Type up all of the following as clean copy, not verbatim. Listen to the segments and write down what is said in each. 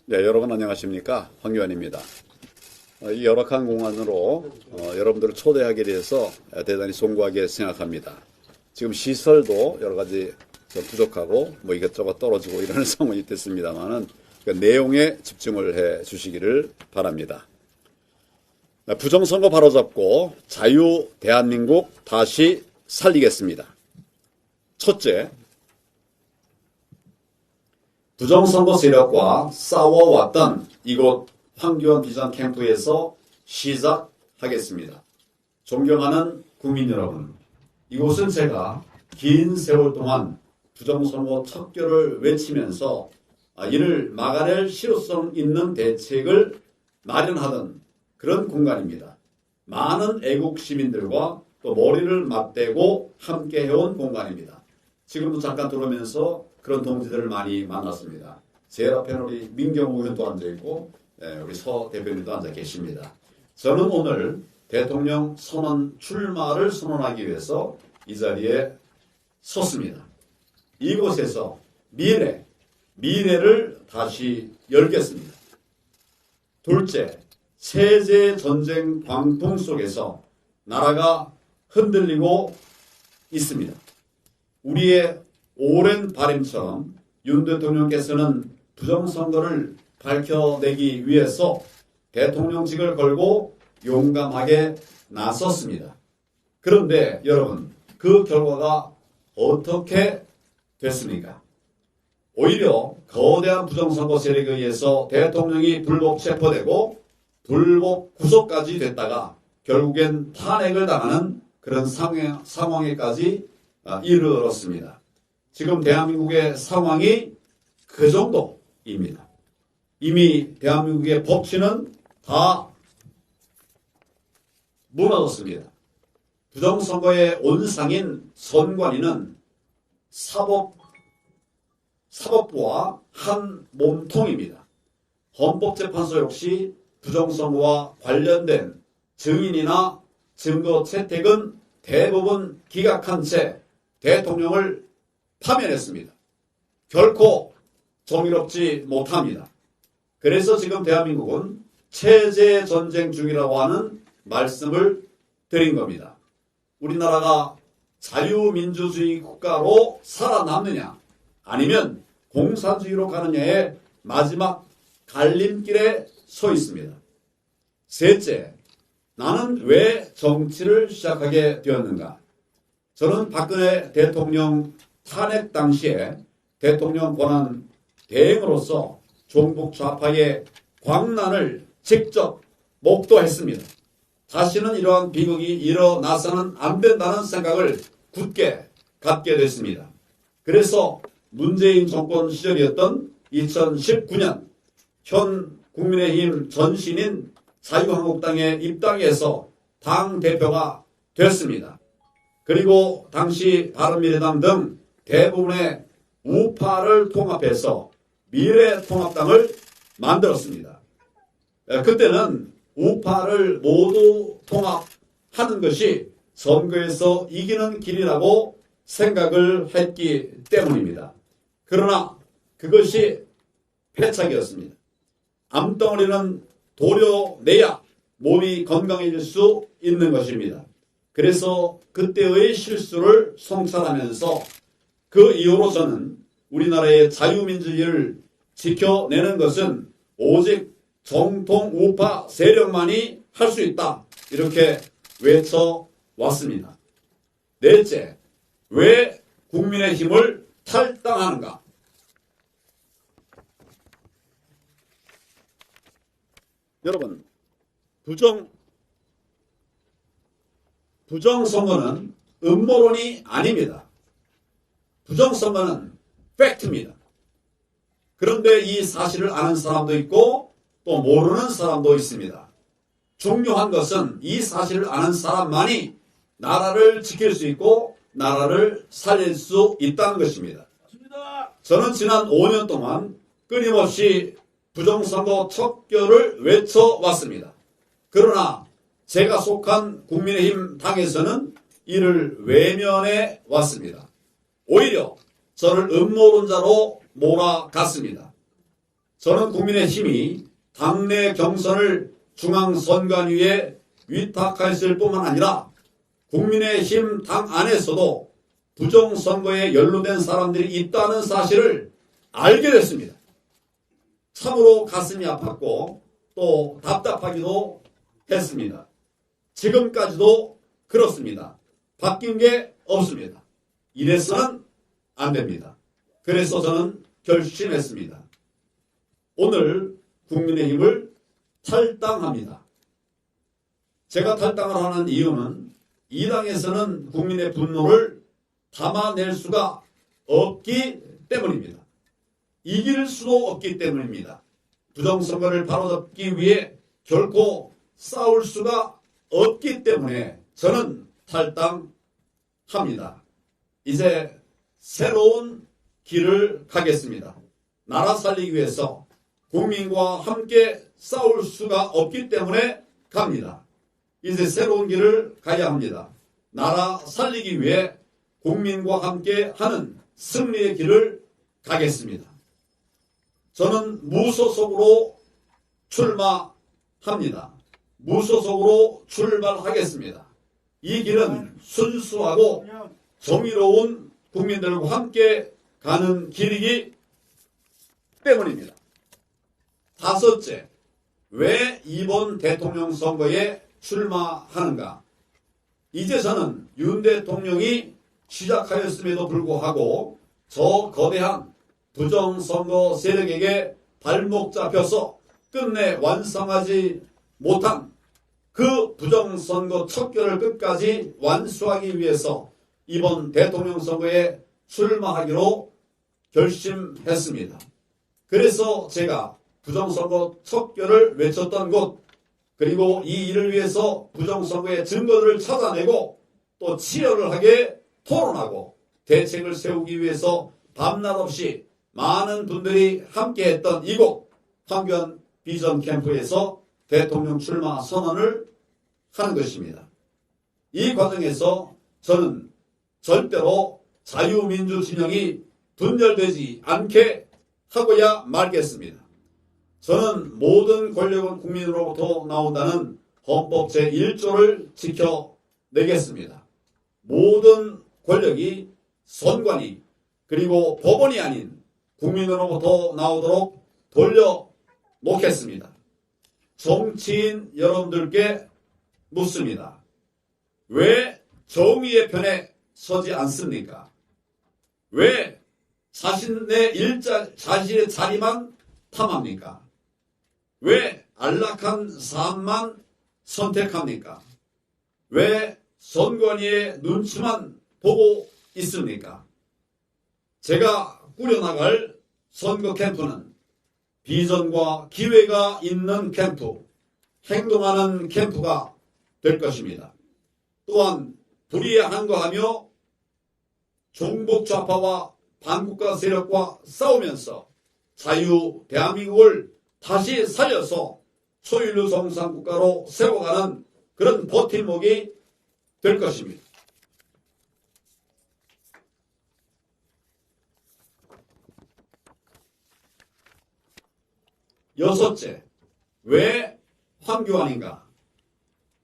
네, 여러분 안녕하십니까? 황교안입니다. 이 열악한 공간으로 여러분들을 초대하게 돼서 대단히 송구하게 생각합니다. 지금 시설도 여러 가지 좀 부족하고 뭐 이것저것 떨어지고 이런 상황이 됐습니다만은 그 내용에 집중을 해 주시기를 바랍니다. 부정선거 바로잡고 자유 대한민국 다시 살리겠습니다. 첫째, 부정선거 세력과 싸워왔던 이곳 황교안 비전 캠프에서 시작하겠습니다. 존경하는 국민 여러분, 이곳은 제가 긴 세월 동안 부정선거 척결을 외치면서 이를 막아낼 실효성 있는 대책을 마련하던 그런 공간입니다. 많은 애국 시민들과 또 머리를 맞대고 함께 해온 공간입니다. 지금도 잠깐 들어오면서 그런 동지들을 많이 만났습니다. 제일 앞에는 우리 민경우 의원도 앉아있고 우리 서 대표님도 앉아 계십니다. 저는 오늘 대통령 선언 출마를 선언하기 위해서 이 자리에 섰습니다. 이곳에서 미래를 다시 열겠습니다. 둘째, 세제 전쟁 광풍 속에서 나라가 흔들리고 있습니다. 우리의 오랜 바람처럼 윤 대통령께서는 부정선거를 밝혀내기 위해서 대통령직을 걸고 용감하게 나섰습니다. 그런데 여러분, 그 결과가 어떻게 됐습니까? 오히려 거대한 부정선거 세력에 의해서 대통령이 불법 체포되고 불법 구속까지 됐다가 결국엔 탄핵을 당하는 그런 상황에까지 이르렀습니다. 지금 대한민국의 상황이 그 정도입니다. 이미 대한민국의 법치는 다 무너졌습니다. 부정선거의 온상인 선관위는 사법부와 한 몸통입니다. 헌법재판소 역시 부정선거와 관련된 증인이나 증거 채택은 대부분 기각한 채 대통령을 파면했습니다. 결코 정의롭지 못합니다. 그래서 지금 대한민국은 체제 전쟁 중이라고 하는 말씀을 드린 겁니다. 우리나라가 자유민주주의 국가로 살아남느냐 아니면 공산주의로 가느냐의 마지막 갈림길에 서 있습니다. 셋째, 나는 왜 정치를 시작하게 되었는가? 저는 박근혜 대통령 탄핵 당시에 대통령 권한 대행으로서 종북 좌파의 광란을 직접 목도했습니다. 다시는 이러한 비극이 일어나서는 안 된다는 생각을 굳게 갖게 됐습니다. 그래서 문재인 정권 시절이었던 2019년 현 국민의힘 전신인 자유한국당에 입당해서 당대표가 됐습니다. 그리고 당시 바른미래당 등 대부분의 우파를 통합해서 미래통합당을 만들었습니다. 그때는 우파를 모두 통합하는 것이 선거에서 이기는 길이라고 생각을 했기 때문입니다. 그러나 그것이 패착이었습니다. 암덩어리는 도려내야 몸이 건강해질 수 있는 것입니다. 그래서 그때의 실수를 성찰하면서 그 이후로 저는 우리나라의 자유민주주의를 지켜내는 것은 오직 정통 우파 세력만이 할 수 있다. 이렇게 외쳐왔습니다. 넷째, 왜 국민의힘을 탈당하는가? 여러분, 부정선거는 음모론이 아닙니다. 부정선거는 팩트입니다. 그런데 이 사실을 아는 사람도 있고 또 모르는 사람도 있습니다. 중요한 것은 이 사실을 아는 사람만이 나라를 지킬 수 있고 나라를 살릴 수 있다는 것입니다. 저는 지난 5년 동안 끊임없이 부정선거 척결을 외쳐왔습니다. 그러나 제가 속한 국민의힘 당에서는 이를 외면해 왔습니다. 오히려 저를 음모론자로 몰아갔습니다. 저는 국민의힘이 당내 경선을 중앙선관위에 위탁했을 뿐만 아니라 국민의힘 당 안에서도 부정선거에 연루된 사람들이 있다는 사실을 알게 됐습니다. 참으로 가슴이 아팠고 또 답답하기도 했습니다. 지금까지도 그렇습니다. 바뀐 게 없습니다. 이래서는 안 됩니다. 그래서 저는 결심했습니다. 오늘 국민의힘을 탈당합니다. 제가 탈당을 하는 이유는 이 당에서는 국민의 분노를 담아낼 수가 없기 때문입니다. 이길 수도 없기 때문입니다. 부정선거를 바로잡기 위해 결코 싸울 수가 없기 때문에 저는 탈당합니다. 이제 새로운 길을 가겠습니다. 나라 살리기 위해서 국민과 함께 싸울 수가 없기 때문에 갑니다. 이제 새로운 길을 가야 합니다. 나라 살리기 위해 국민과 함께 하는 승리의 길을 가겠습니다. 저는 무소속으로 출마합니다. 무소속으로 출발하겠습니다. 이 길은 순수하고 정의로운 국민들과 함께 가는 길이기 때문입니다. 다섯째, 왜 이번 대통령 선거에 출마하는가? 이제 저는 윤 대통령이 시작하였음에도 불구하고 저 거대한 부정선거 세력에게 발목 잡혀서 끝내 완성하지 못한 그 부정선거 척결을 끝까지 완수하기 위해서 이번 대통령 선거에 출마하기로 결심했습니다. 그래서 제가 부정선거 척결을 외쳤던 곳, 그리고 이 일을 위해서 부정선거의 증거들을 찾아내고 또 치열을 하게 토론하고 대책을 세우기 위해서 밤낮 없이 많은 분들이 함께했던 이곳 황교안 비전 캠프에서 대통령 출마 선언을 하는 것입니다. 이 과정에서 저는 절대로 자유민주 진영이 분열되지 않게 하고야 말겠습니다. 저는 모든 권력은 국민으로부터 나온다는 헌법 제1조를 지켜내겠습니다. 모든 권력이 선관위 그리고 법원이 아닌 국민으로부터 나오도록 돌려놓겠습니다. 정치인 여러분들께 묻습니다. 왜 정의의 편에 서지 않습니까? 왜 자신의 자리만 탐합니까? 왜 안락한 삶만 선택합니까? 왜 선관위의 눈치만 보고 있습니까? 제가 꾸려나갈 선거 캠프는 비전과 기회가 있는 캠프, 행동하는 캠프가 될 것입니다. 또한 불의한거하며 종북 좌파와 반국가 세력과 싸우면서 자유 대한민국을 다시 살려서 소인류 정상국가로 세워가는 그런 버팀목이 될 것입니다. 여섯째, 왜 황교안인가?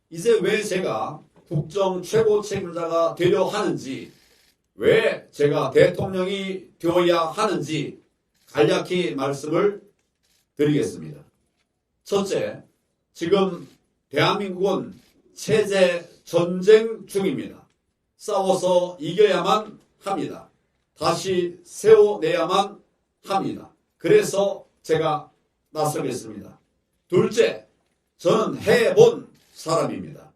이제 왜 제가 국정 최고 책임자가 되려 하는지, 왜 제가 대통령이 되어야 하는지 간략히 말씀을 드리겠습니다. 첫째, 지금 대한민국은 체제 전쟁 중입니다. 싸워서 이겨야만 합니다. 다시 세워내야만 합니다. 그래서 제가 나서겠습니다. 둘째, 저는 해본 사람입니다.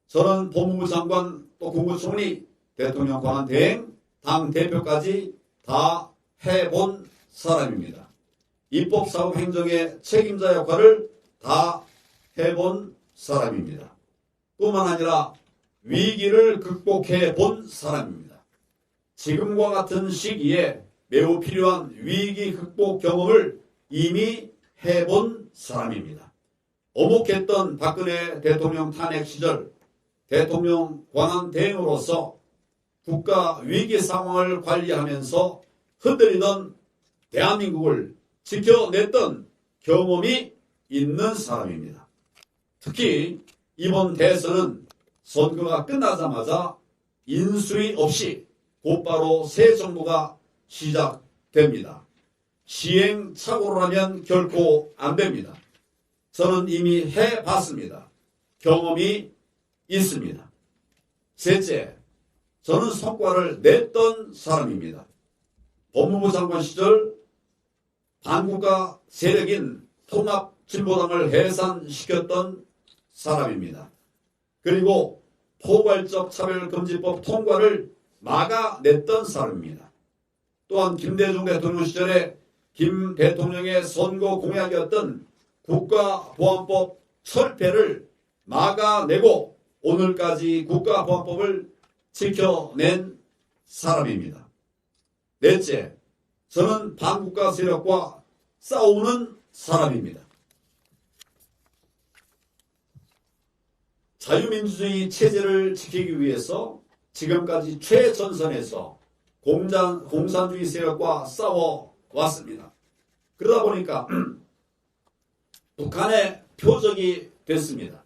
저는 법무부 장관 또 국무총리, 대통령 권한대행, 당대표까지 다 해본 사람입니다. 입법사법 행정의 책임자 역할을 다 해본 사람입니다. 뿐만 아니라 위기를 극복해 본 사람입니다. 지금과 같은 시기에 매우 필요한 위기 극복 경험을 이미 해본 사람입니다. 오목했던 박근혜 대통령 탄핵 시절 대통령 권한대행으로서 국가 위기 상황을 관리하면서 흔들리던 대한민국을 지켜냈던 경험이 있는 사람입니다. 특히 이번 대선은 선거가 끝나자마자 인수위 없이 곧바로 새 정부가 시작됩니다. 시행착오라면 결코 안 됩니다. 저는 이미 해봤습니다. 경험이 있습니다. 셋째, 저는 성과를 냈던 사람입니다. 법무부 장관 시절 반국가 세력인 통합진보당을 해산시켰던 사람입니다. 그리고 포괄적 차별금지법 통과를 막아냈던 사람입니다. 또한 김대중 대통령 시절에 김 대통령의 선거 공약이었던 국가보안법 철폐를 막아내고 오늘까지 국가보안법을 지켜낸 사람입니다. 넷째, 저는 반국가 세력과 싸우는 사람입니다. 자유민주주의 체제를 지키기 위해서 지금까지 최전선에서 공산주의 세력과 싸워왔습니다. 그러다 보니까 북한의 표적이 됐습니다.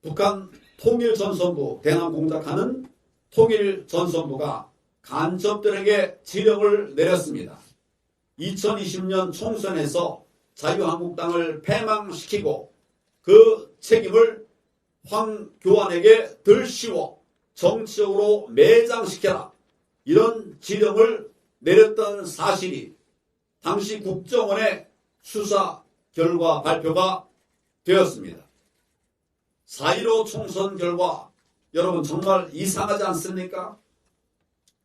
북한 통일전선부, 대남 공작하는 통일전선부가 간첩들에게 지령을 내렸습니다. 2020년 총선에서 자유한국당을 패망시키고 그 책임을 황교안에게 들씌워 정치적으로 매장시켜라. 이런 지령을 내렸던 사실이 당시 국정원의 수사 결과 발표가 되었습니다. 4.15 총선 결과 여러분 정말 이상하지 않습니까?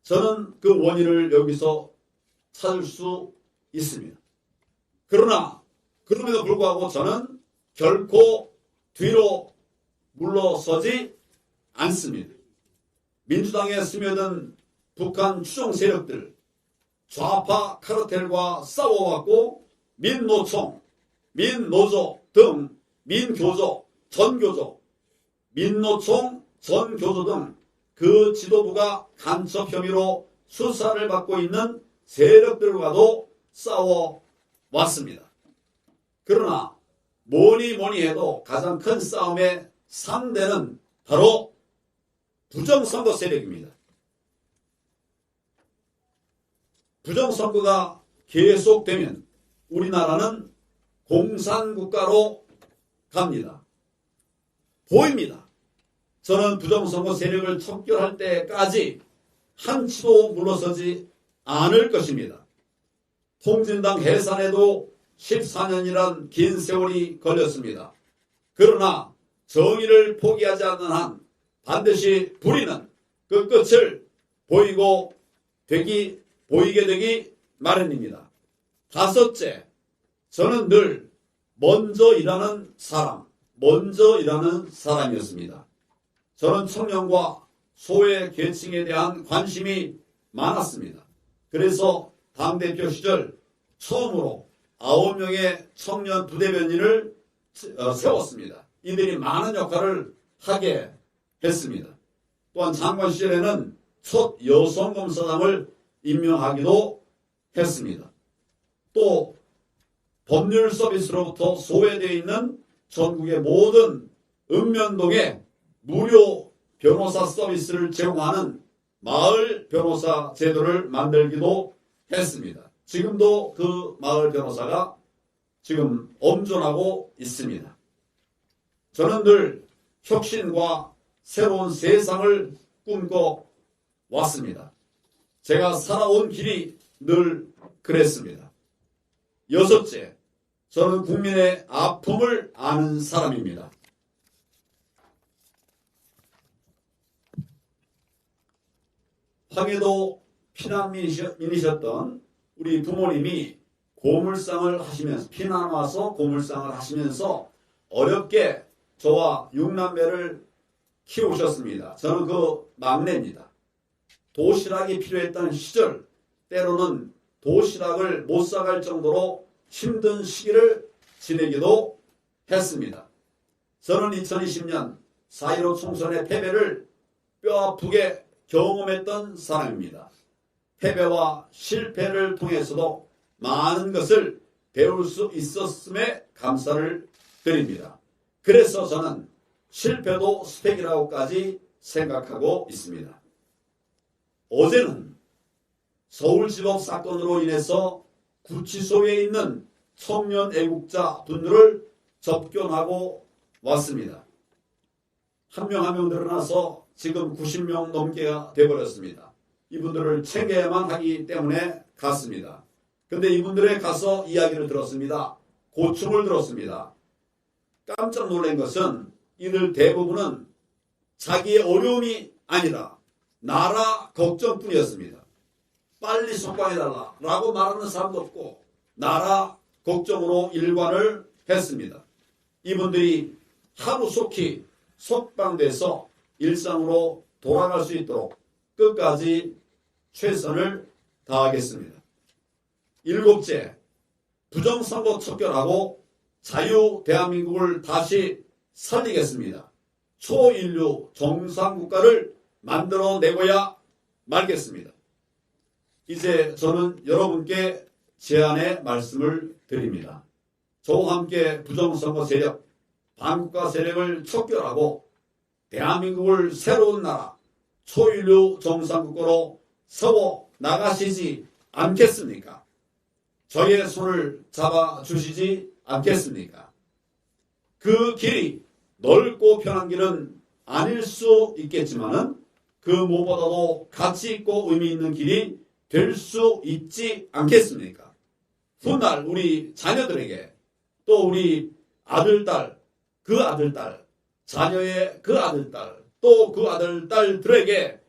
저는 그 원인을 여기서 찾을 수 있습니다. 그러나 그럼에도 불구하고 저는 결코 뒤로 물러서지 않습니다. 민주당에 스며든 북한 추종 세력들, 좌파 카르텔과 싸워왔고 민노총, 민노조 등 민교조, 전교조, 민노총, 전교조 등 그 지도부가 간첩 혐의로 수사를 받고 있는 세력들과도 싸워왔습니다. 그러나 뭐니 해도 가장 큰 싸움의 상대는 바로 부정선거 세력입니다. 부정선거가 계속되면 우리나라는 공산국가로 갑니다. 보입니다. 저는 부정선거 세력을 척결할 때까지 한치도 물러서지 않을 것입니다. 통진당 해산에도 14년이란 긴 세월이 걸렸습니다. 그러나 정의를 포기하지 않는 한 반드시 불의는 그 끝을 보이게 되기 마련입니다. 다섯째, 저는 늘 먼저 일하는 사람이었습니다. 저는 청년과 소외 계층에 대한 관심이 많았습니다. 그래서 당대표 시절 처음으로 9명의 청년 부대변인을 세웠습니다. 이들이 많은 역할을 하게 했습니다. 또한 장관 시절에는 첫 여성검사장을 임명하기도 했습니다. 또 법률 서비스로부터 소외되어 있는 전국의 모든 읍면동에 무료 변호사 서비스를 제공하는 마을 변호사 제도를 만들기도 했습니다. 지금도 그 마을 변호사가 지금 엄존하고 있습니다. 저는 늘 혁신과 새로운 세상을 꿈꿔 왔습니다. 제가 살아온 길이 늘 그랬습니다. 여섯째, 저는 국민의 아픔을 아는 사람입니다. 황해도 피난민이셨던 우리 부모님이 고물상을 하시면서 피난 와서 고물상을 하시면서 어렵게 저와 6남매를 키우셨습니다. 저는 그 막내입니다. 도시락이 필요했던 시절, 때로는 도시락을 못 사갈 정도로 힘든 시기를 지내기도 했습니다. 저는 2020년 4.15 총선의 패배를 뼈아프게 경험했던 사람입니다. 패배와 실패를 통해서도 많은 것을 배울 수 있었음에 감사를 드립니다. 그래서 저는 실패도 스펙이라고까지 생각하고 있습니다. 어제는 서울지법 사건으로 인해서 구치소에 있는 청년 애국자 분들을 접견하고 왔습니다. 한 명 한 명 늘어나서 지금 90명 넘게가 되어버렸습니다. 이분들을 챙겨야만 하기 때문에 갔습니다. 근데 이분들에 가서 이야기를 들었습니다. 고충을 들었습니다. 깜짝 놀란 것은 이들 대부분은 자기의 어려움이 아니라 나라 걱정뿐이었습니다. 빨리 석방해달라 라고 말하는 사람도 없고 나라 걱정으로 일관을 했습니다. 이분들이 하루속히 석방돼서 일상으로 돌아갈 수 있도록 끝까지 최선을 다하겠습니다. 일곱째, 부정선거 척결하고 자유 대한민국을 다시 살리겠습니다. 초인류 정상국가를 만들어내고야 말겠습니다. 이제 저는 여러분께 제안의 말씀을 드립니다. 저와 함께 부정선거 세력, 반국가 세력을 척결하고 대한민국을 새로운 나라, 초인류 정상국가로 세워 나가시지 않겠습니까? 저의 손을 잡아주시지 않겠습니까? 그 길이 넓고 편한 길은 아닐 수 있겠지만은 그 무엇보다도 가치 있고 의미 있는 길이 될 수 있지 않겠습니까? 훗날 우리 자녀들에게 또 우리 아들, 딸, 그 아들, 딸, 자녀의 그 아들, 딸, 또 그 아들, 딸들에게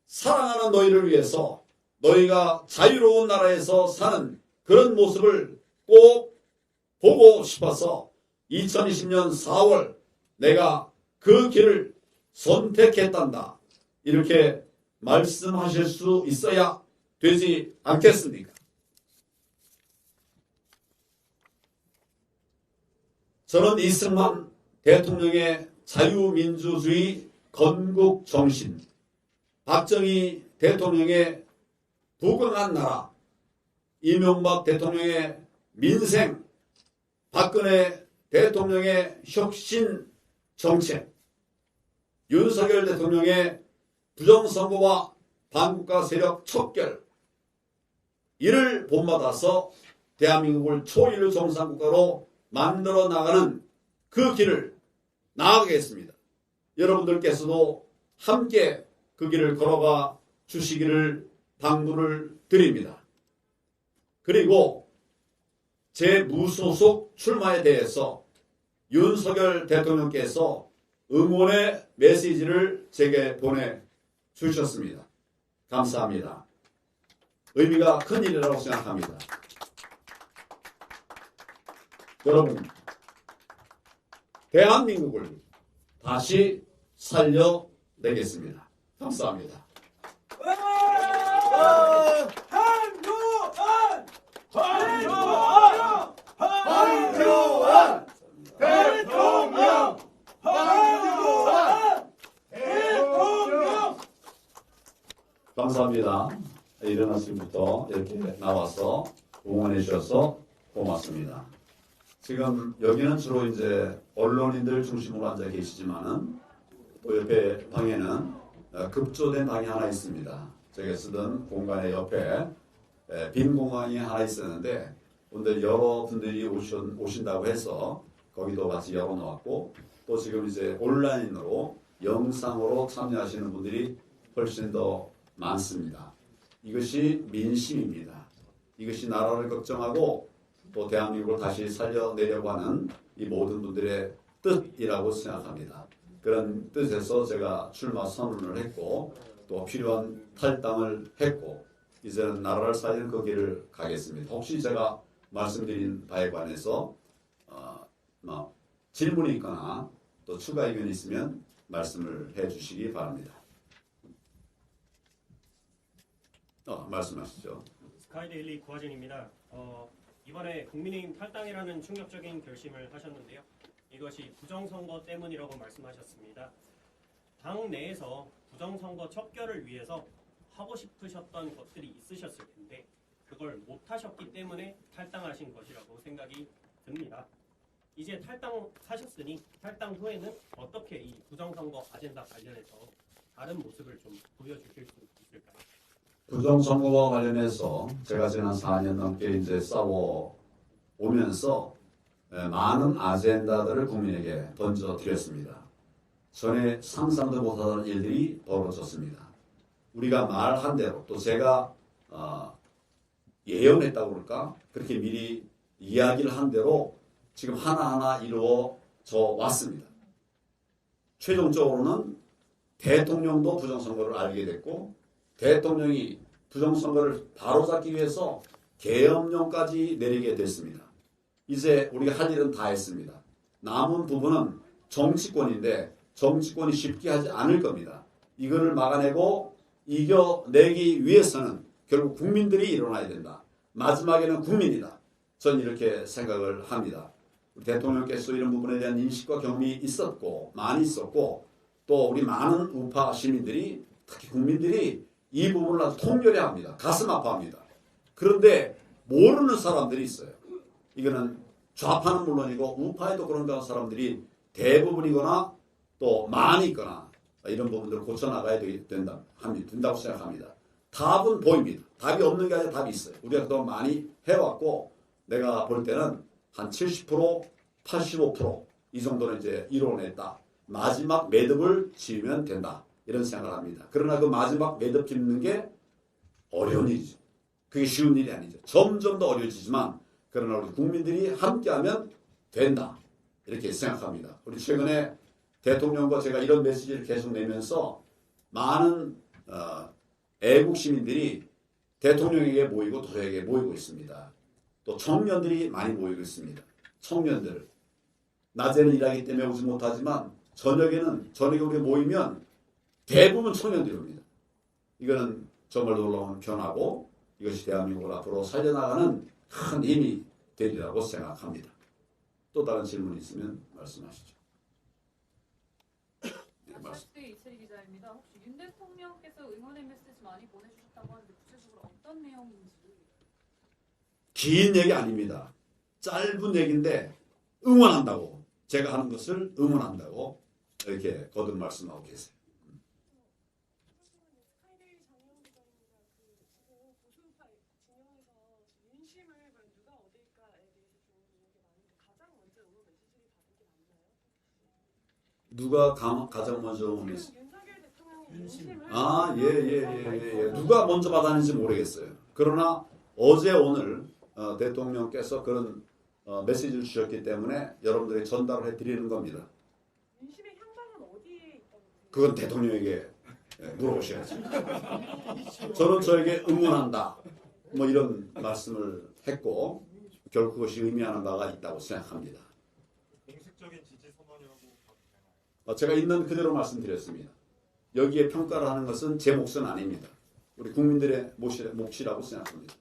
사랑하는 너희를 위해서 너희가 자유로운 나라에서 사는 그런 모습을 꼭 보고 싶어서 2020년 4월 내가 그 길을 선택했단다. 이렇게 말씀하실 수 있어야 되지 않겠습니까? 저는 이승만 대통령의 자유민주주의 건국 정신, 박정희 대통령의 부강한 나라, 이명박 대통령의 민생, 박근혜 대통령의 혁신 정책, 윤석열 대통령의 부정선거와 반국가 세력 척결, 이를 본받아서 대한민국을 초일류 정상국가로 만들어 나가는 그 길을 나아가겠습니다. 여러분들께서도 함께 그 길을 걸어가 주시기를 당부를 드립니다. 그리고 제 무소속 출마에 대해서 윤석열 대통령께서 응원의 메시지를 제게 보내주셨습니다. 감사합니다. 의미가 큰 일이라고 생각합니다. 여러분, 대한민국을 다시 살려내겠습니다. 감사합니다. 황교안 대통령! 황교안 대통령! 감사합니다. 이른 아침부터 이렇게 나와서 응원해 주셔서 고맙습니다. 지금 여기는 주로 이제 언론인들 중심으로 앉아 계시지만은 또 옆에 방에는 급조된 방이 하나 있습니다. 제가 쓰던 공간의 옆에 빈 공간이 하나 있었는데 오늘 여러분들이 오신다고 해서 거기도 같이 열어놓았고 또 지금 이제 온라인으로 영상으로 참여하시는 분들이 훨씬 더 많습니다. 이것이 민심입니다. 이것이 나라를 걱정하고 또 대한민국을 다시 살려내려고 하는 이 모든 분들의 뜻이라고 생각합니다. 그런 뜻에서 제가 출마 선언을 했고 또 필요한 탈당을 했고 이제는 나라를 살리는 그 길을 가겠습니다. 혹시 제가 말씀드린 바에 관해서 질문이 있거나 또 추가 의견이 있으면 말씀을 해주시기 바랍니다. 말씀하시죠. 스카이데일리 구하진입니다. 이번에 국민의힘 탈당이라는 충격적인 결심을 하셨는데요. 이것이 부정선거 때문이라고 말씀하셨습니다. 당 내에서 부정선거 척결을 위해서 하고 싶으셨던 것들이 있으셨을 텐데 그걸 못하셨기 때문에 탈당하신 것이라고 생각이 듭니다. 이제 탈당하셨으니 탈당 후에는 어떻게 이 부정선거 아젠다 관련해서 다른 모습을 좀 보여주실 수 있을까요? 부정선거와 관련해서 제가 지난 4년 넘게 이제 싸워 오면서 많은 아젠다들을 국민에게 던져드렸습니다. 전에 상상도 못하던 일들이 벌어졌습니다. 우리가 말한 대로 또 제가 예언했다고 그럴까? 그렇게 미리 이야기를 한 대로 지금 하나하나 이루어져 왔습니다. 최종적으로는 대통령도 부정선거를 알게 됐고 대통령이 부정선거를 바로잡기 위해서 계엄령까지 내리게 됐습니다. 이제 우리가 할 일은 다 했습니다. 남은 부분은 정치권인데 정치권이 쉽게 하지 않을 겁니다. 이거를 막아내고 이겨내기 위해서는 결국 국민들이 일어나야 된다. 마지막에는 국민이다. 전 이렇게 생각을 합니다. 우리 대통령께서 이런 부분에 대한 인식과 경험이 있었고 많이 있었고 또 우리 많은 우파 시민들이 특히 국민들이 이 부분을 아주 통렬해합니다. 가슴 아파합니다. 그런데 모르는 사람들이 있어요. 이거는 좌파는 물론이고 우파에도 그런 사람들이 대부분이거나 또 많이 있거나 이런 부분들을 고쳐나가야 된다고 생각합니다. 답은 보입니다. 답이 없는 게 아니라 답이 있어요. 우리가 그동안 많이 해왔고 내가 볼 때는 한 70%, 85% 이 정도는 이제 이뤄냈다. 마지막 매듭을 지으면 된다. 이런 생각을 합니다. 그러나 그 마지막 매듭 짓는 게 어려운 일이죠. 그게 쉬운 일이 아니죠. 점점 더 어려워지지만 그러나 우리 국민들이 함께하면 된다. 이렇게 생각합니다. 우리 최근에 대통령과 제가 이런 메시지를 계속 내면서 많은 애국 시민들이 대통령에게 모이고 저에게 모이고 있습니다. 또 청년들이 많이 모이고 있습니다. 청년들. 낮에는 일하기 때문에 오지 못하지만 저녁에 우리 모이면 대부분 청년들입니다. 이거는 정말 놀라운 변화고 이것이 대한민국을 앞으로 살려나가는 큰 힘이 되리라고 생각합니다. 또 다른 질문 있으면 말씀하시죠. 아시다시피 이채리 기자입니다. 혹시 윤 대통령께서 응원의 메시지 많이 보내주셨다고 하는데 구체적으로 어떤 내용인지. 긴 얘기 아닙니다. 짧은 얘기인데 응원한다고 제가 하는 것을 응원한다고 이렇게 거듭 말씀하고 계세요. 누가 가장 먼저 응원했어요? 예. 누가 먼저 받았는지 모르겠어요. 그러나 어제 오늘 대통령께서 그런 메시지를 주셨기 때문에 여러분들이 전달을 해드리는 겁니다. 민심의 향방은 어디에 있다고? 그건 대통령에게 물어보셔야죠. 저는 저에게 응원한다. 뭐 이런 말씀을 했고 결국 그것이 의미하는 바가 있다고 생각합니다. 공식적인 지지 선언이라고 봐도 되나요? 제가 있는 그대로 말씀드렸습니다. 여기에 평가를 하는 것은 제 몫은 아닙니다. 우리 국민들의 몫이라고 생각합니다.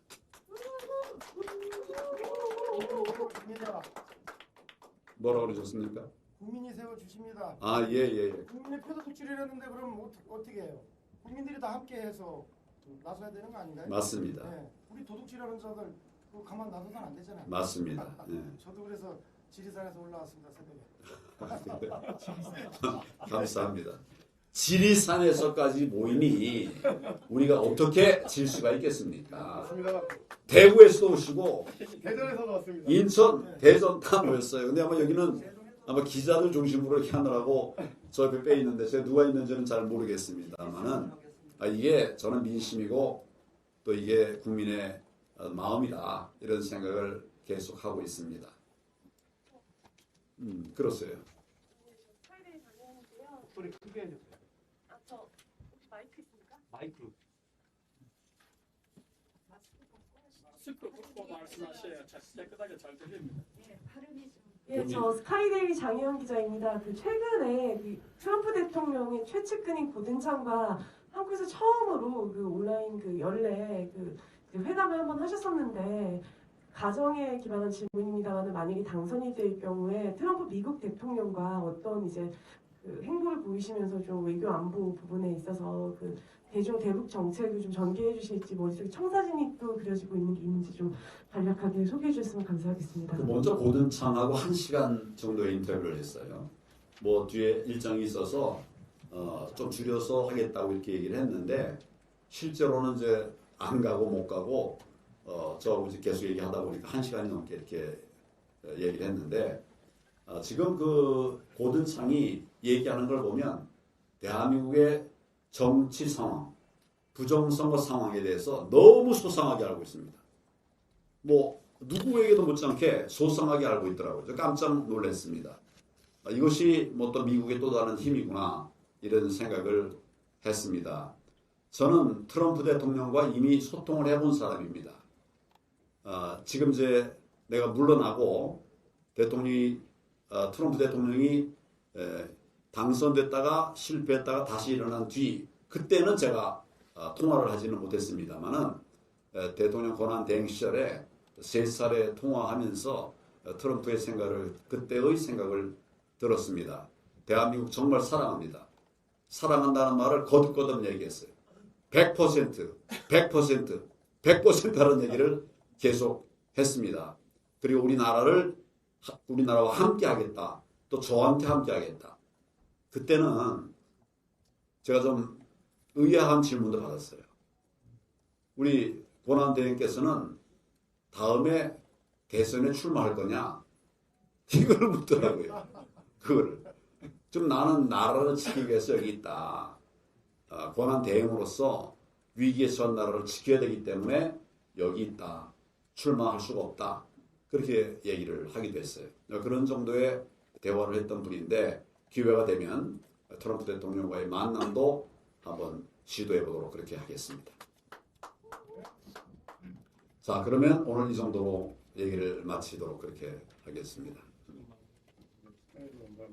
뭐라고 그러셨습니까? 국민이 세워주십니다. 예. 국민의 표도 독출이라는데 그럼 어떻게 해요? 국민들이 다 함께해서 나서야 되는 거 아닌가요? 맞습니다. 네. 우리 도둑질하는 자들 그거 가만 놔둬서는 안 되잖아요. 맞습니다. 네. 저도 그래서 지리산에서 올라왔습니다. 새벽에. 감사합니다. 지리산에서까지 모이니 우리가 어떻게 질 수가 있겠습니까? 대구에서도 오시고 대전에서도 왔습니다. 인천, 대전 다 모였어요. 근데 아마 여기는 아마 기자들 중심으로 이렇게 하느라고 저 옆에 빼 있는데 제가 누가 있는지는 잘 모르겠습니다만은 이게 저는 민심이고 또 이게 국민의 마음이다 이런 생각을 계속 하고 있습니다. 그렇어요. 스카이데이 장면인데요. 소리 크게 해주세요. 저 혹시 마이크 있습니까? 마이크. 마스크 벗고 말씀하셔야 깨끗하게 잘 들립니다. 예, 저 스카이데이 장혜영 기자입니다. 최근에 트럼프 대통령의 최측근인 고든창과 한국에서 처음으로 온라인 연례 회담을 한번 하셨었는데 가정에 기반한 질문입니다만 만약에 당선이 될 경우에 트럼프 미국 대통령과 어떤 그 행보를 보이시면서 좀 외교 안보 부분에 있어서 그 대북 정책을 좀 전개해 주실지 머릿속에 청사진이 또 그려지고 있는 게 있는지 좀 간략하게 소개해 주셨으면 감사하겠습니다. 먼저 고든창하고 1시간 정도의 인터뷰를 했어요. 뭐 뒤에 일정이 있어서 좀 줄여서 하겠다고 이렇게 얘기를 했는데 실제로는 이제 안 가고 못 가고 저하고 이제 계속 얘기하다 보니까 1시간이 넘게 이렇게 얘기를 했는데 지금 그 고든창이 얘기하는 걸 보면 대한민국의 정치 상황, 부정선거 상황에 대해서 너무 소상하게 알고 있습니다. 뭐 누구에게도 못지않게 소상하게 알고 있더라고요. 깜짝 놀랐습니다. 이것이 뭐 또 미국의 또 다른 힘이구나 이런 생각을 했습니다. 저는 트럼프 대통령과 이미 소통을 해본 사람입니다. 지금 이제 내가 물러나고 트럼프 대통령이 당선됐다가 실패했다가 다시 일어난 뒤 그때는 제가 통화를 하지는 못했습니다만은 대통령 권한 대행 시절에 3차례 통화하면서 트럼프의 그때의 생각을 들었습니다. 대한민국 정말 사랑합니다. 사랑한다는 말을 거듭거듭 얘기했어요. 100%, 100%, 100%라는 얘기를 계속 했습니다. 그리고 우리나라와 함께 하겠다. 또 저한테 함께 하겠다. 그때는 제가 좀 의아한 질문도 받았어요. 우리 권한대행께서는 다음에 대선에 출마할 거냐? 이걸 묻더라고요. 그거를. 좀 나는 나라를 지키기 위해서 여기 있다. 권한대행으로서 위기에 처한 나라를 지켜야 되기 때문에 여기 있다. 출마할 수가 없다. 그렇게 얘기를 하기도 했어요. 그런 정도의 대화를 했던 분인데 기회가 되면 트럼프 대통령과의 만남도 한번 시도해 보도록 그렇게 하겠습니다. 자, 그러면 오늘 이 정도로 얘기를 마치도록 그렇게 하겠습니다.